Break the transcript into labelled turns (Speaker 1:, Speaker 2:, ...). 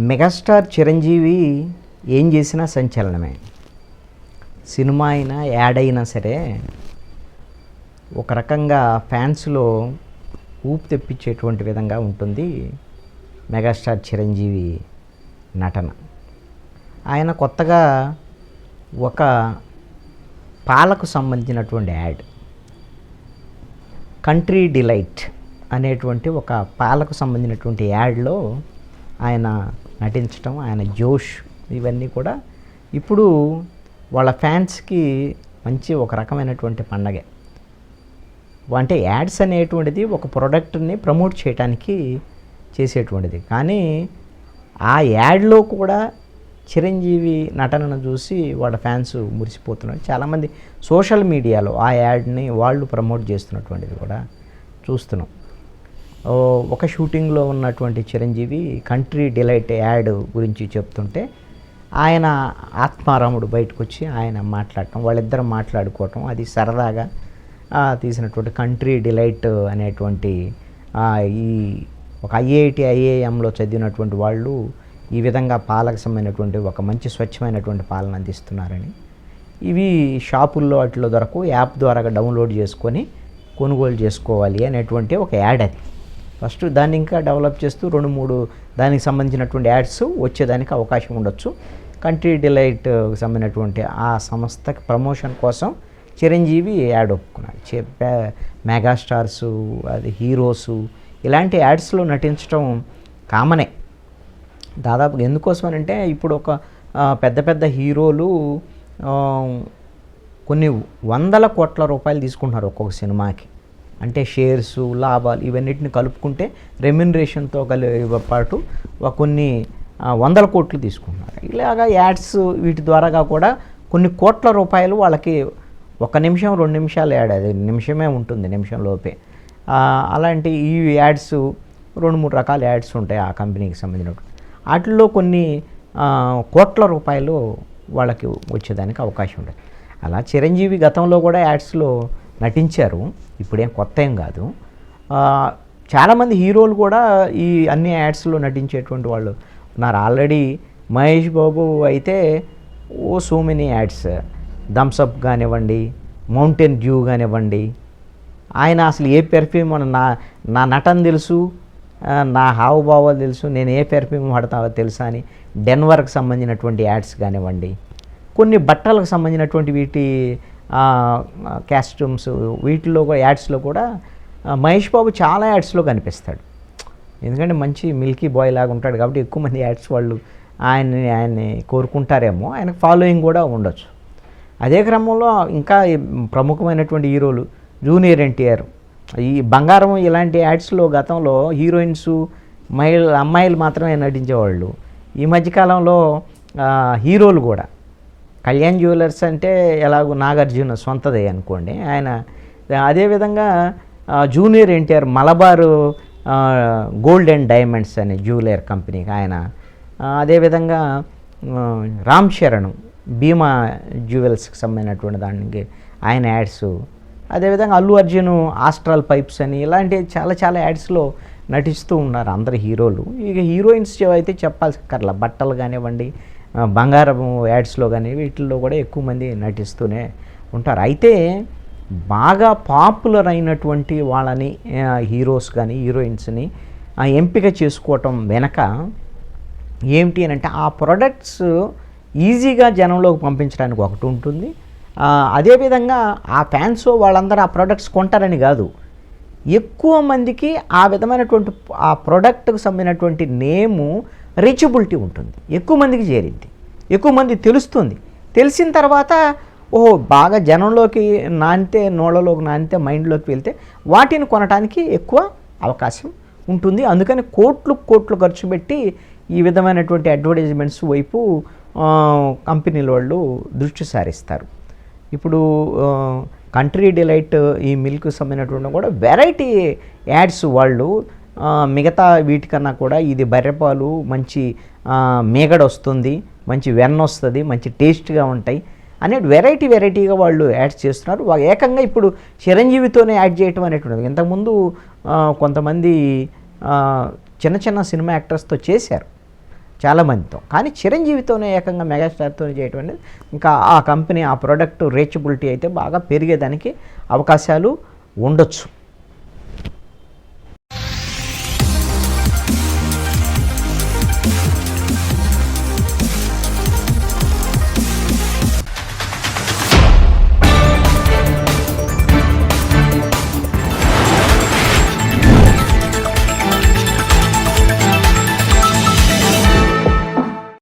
Speaker 1: Megastar Chiranjeevi ఏం చేసినా సంచలనమే. Cinema అయినా యాడ్ అయినా సరే ఒక రకంగా ఫ్యాన్స్లో ఊపు తెప్పించేటువంటి విధంగా ఉంటుంది మెగాస్టార్ చిరంజీవి నటన. ఆయన కొత్తగా ఒక పాలకు సంబంధించినటువంటి యాడ్, కంట్రీ డిలైట్ అనేటువంటి ఒక పాలకు సంబంధించినటువంటి యాడ్లో ఆయన నటించడం, ఆయన జోష్, ఇవన్నీ కూడా ఇప్పుడు వాళ్ళ ఫ్యాన్స్కి మంచి ఒక రకమైనటువంటి పండగే. అంటే యాడ్స్ అనేటువంటిది ఒక ప్రోడక్ట్ని ప్రమోట్ చేయడానికి చేసేటువంటిది, కానీ ఆ యాడ్లో కూడా చిరంజీవి నటనను చూసి వాళ్ళ ఫ్యాన్స్ మురిసిపోతున్నారు. చాలామంది సోషల్ మీడియాలో ఆ యాడ్ని వాళ్ళు ప్రమోట్ చేస్తున్నటువంటిది కూడా చూస్తున్నాం. ఒక షూటింగ్లో ఉన్నటువంటి చిరంజీవి కంట్రీ డిలైట్ యాడ్ గురించి చెప్తుంటే ఆయన ఆత్మారాముడు బయటకు వచ్చి ఆయన మాట్లాడటం, వాళ్ళిద్దరు మాట్లాడుకోవటం, అది సరదాగా తీసినటువంటి కంట్రీ డిలైట్ అనేటువంటి ఈ ఒక ఐఐఎంలో చదివినటువంటి వాళ్ళు ఈ విధంగా పాలకు సంబంధించినటువంటి ఒక మంచి స్వచ్ఛమైనటువంటి పాలన అందిస్తున్నారని, ఇవి షాపుల్లో వాటిలో దొరకు యాప్ ద్వారా డౌన్లోడ్ చేసుకొని కొనుగోలు చేసుకోవాలి అనేటువంటి ఒక యాడ్. అది ఫస్ట్ దాన్ని ఇంకా డెవలప్ చేస్తూ 2-3 దానికి సంబంధించినటువంటి యాడ్స్ వచ్చేదానికి అవకాశం ఉండొచ్చు. కంట్రీ డిలైట్ సంబంధించినటువంటి ఆ సంస్థకి ప్రమోషన్ కోసం చిరంజీవి యాడ్ ఒప్పుకున్నారు. మెగాస్టార్సు, అది హీరోసు, ఇలాంటి యాడ్స్లో నటించడం కామనే దాదాపు. ఎందుకోసం అంటే ఇప్పుడు ఒక పెద్ద పెద్ద హీరోలు కొన్ని 100 కోట్ల రూపాయలు తీసుకుంటున్నారు ఒక్కొక్క సినిమాకి. అంటే షేర్సు, లాభాలు ఇవన్నిటిని కలుపుకుంటే రెమ్యునరేషన్తో పాటు కొన్ని 100 కోట్లు తీసుకుంటున్నారు. ఇలాగా యాడ్స్ వీటి ద్వారాగా కూడా కొన్ని కోట్ల రూపాయలు వాళ్ళకి 1 నిమిషం 2 నిమిషాలు యాడ్, అది నిమిషమే ఉంటుంది, నిమిషం లోపే. అలాంటి ఈ యాడ్స్ 2-3 రకాల యాడ్స్ ఉంటాయి ఆ కంపెనీకి సంబంధించినటువంటి. వాటిల్లో కొన్ని కోట్ల రూపాయలు వాళ్ళకి వచ్చేదానికి అవకాశం ఉండదు. అలా చిరంజీవి గతంలో కూడా యాడ్స్లో నటించారు, ఇప్పుడేం కొత్త ఏం కాదు. చాలామంది హీరోలు కూడా ఈ అన్ని యాడ్స్లో నటించేటువంటి వాళ్ళు ఉన్నారు. ఆల్రెడీ మహేష్ బాబు అయితే సో మెనీ యాడ్స్, థమ్సప్ కానివ్వండి, మౌంటైన్ డ్యూ కానివ్వండి, ఆయన అసలు ఏ పెర్ఫ్యూమ్ నా నటన తెలుసు, నా హావభావాలు తెలుసు, నేను ఏ పెర్ఫ్యూమ్ వాడతావో తెలుసా అని డెన్వర్కి సంబంధించినటువంటి యాడ్స్ కానివ్వండి, కొన్ని బట్టలకు సంబంధించినటువంటి వీటి కాస్ట్యూమ్స్, వీటిలో కూడా యాడ్స్లో కూడా మహేష్ బాబు చాలా యాడ్స్లో కనిపిస్తాడు. ఎందుకంటే మంచి మిల్కీ బాయ్ లాగా ఉంటాడు కాబట్టి ఎక్కువ మంది యాడ్స్ వాళ్ళు ఆయన్ని కోరుకుంటారేమో, ఆయనకు ఫాలోయింగ్ కూడా ఉండొచ్చు. అదే క్రమంలో ఇంకా ప్రముఖమైనటువంటి హీరోలు జూనియర్ ఎన్టీఆర్, ఈ బంగారం, ఇలాంటి యాడ్స్లో గతంలో హీరోయిన్స్ అమ్మాయిలు మాత్రమే నటించేవాళ్ళు. ఈ మధ్యకాలంలో హీరోలు కూడా, కళ్యాణ్ జ్యువెలర్స్ అంటే ఎలాగో నాగార్జున సొంతదే అనుకోండి ఆయన, అదేవిధంగా junior NTR Malabar gold and diamonds అనే జ్యువెలర్ కంపెనీకి ఆయన, అదేవిధంగా రామ్ చరణ్ భీమా జ్యువెల్స్కి సంబంధించినటువంటి దానికి ఆయన యాడ్స్, అదేవిధంగా అల్లు అర్జున్ ఆస్ట్రల్ పైప్స్ అని, ఇలాంటి చాలా చాలా యాడ్స్లో నటిస్తూ ఉన్నారు అందరు హీరోలు. ఇక హీరోయిన్స్ అయితే చెప్పాల్సిన బట్టలు కానివ్వండి, బంగారం యాడ్స్లో కానీ వీటిల్లో కూడా ఎక్కువ మంది నటిస్తూనే ఉంటారు. అయితే బాగా పాపులర్ అయినటువంటి వాళ్ళని హీరోస్ కానీ హీరోయిన్స్ని ఎంపిక చేసుకోవటం వెనక ఏమిటి అని అంటే, ఆ ప్రొడక్ట్స్ ఈజీగా జనంలోకి పంపించడానికి ఒకటి ఉంటుంది. అదేవిధంగా ఆ ఫ్యాన్స్ వాళ్ళందరూ ఆ ప్రొడక్ట్స్ కొంటారని కాదు, ఎక్కువ మందికి ఆ విధమైనటువంటి ఆ ప్రోడక్ట్కి సంబంధించినటువంటి నేము రీచబిలిటీ ఉంటుంది, ఎక్కువ మందికి చేరింది, ఎక్కువ మంది తెలుస్తుంది. తెలిసిన తర్వాత ఓహో బాగా జనంలోకి నానితే, నోళ్ళలోకి నానితే, మైండ్లోకి వెళ్తే వాటిని కొనడానికి ఎక్కువ అవకాశం ఉంటుంది. అందుకని కోట్లు ఖర్చు పెట్టి ఈ విధమైనటువంటి అడ్వర్టైజ్మెంట్స్ వైపు కంపెనీల వాళ్ళు దృష్టి సారిస్తారు. ఇప్పుడు కంట్రీ డిలైట్ ఈ మిల్క్ సంబంధించినటువంటి కూడా వెరైటీ యాడ్స్ వాళ్ళు మిగతా వీటికన్నా కూడా ఇది బర్రెపాలు మంచి మీగడ వస్తుంది, మంచి వెన్న వస్తుంది, మంచి టేస్ట్గా ఉంటాయి అనే వెరైటీగా వాళ్ళు యాడ్స్ చేస్తున్నారు. ఏకంగా ఇప్పుడు చిరంజీవితోనే యాడ్ చేయటం అనేటువంటిది. ఇంతకుముందు కొంతమంది చిన్న సినిమా యాక్టర్స్తో చేశారు. చాలామందితో. కానీ చిరంజీవితోనే ఏకంగా మెగాస్టార్తో చేయటం అనేది ఇంకా ఆ కంపెనీ ఆ ప్రోడక్ట్ రీచబిలిటీ అయితే బాగా పెరిగేదానికి అవకాశాలు ఉండొచ్చు.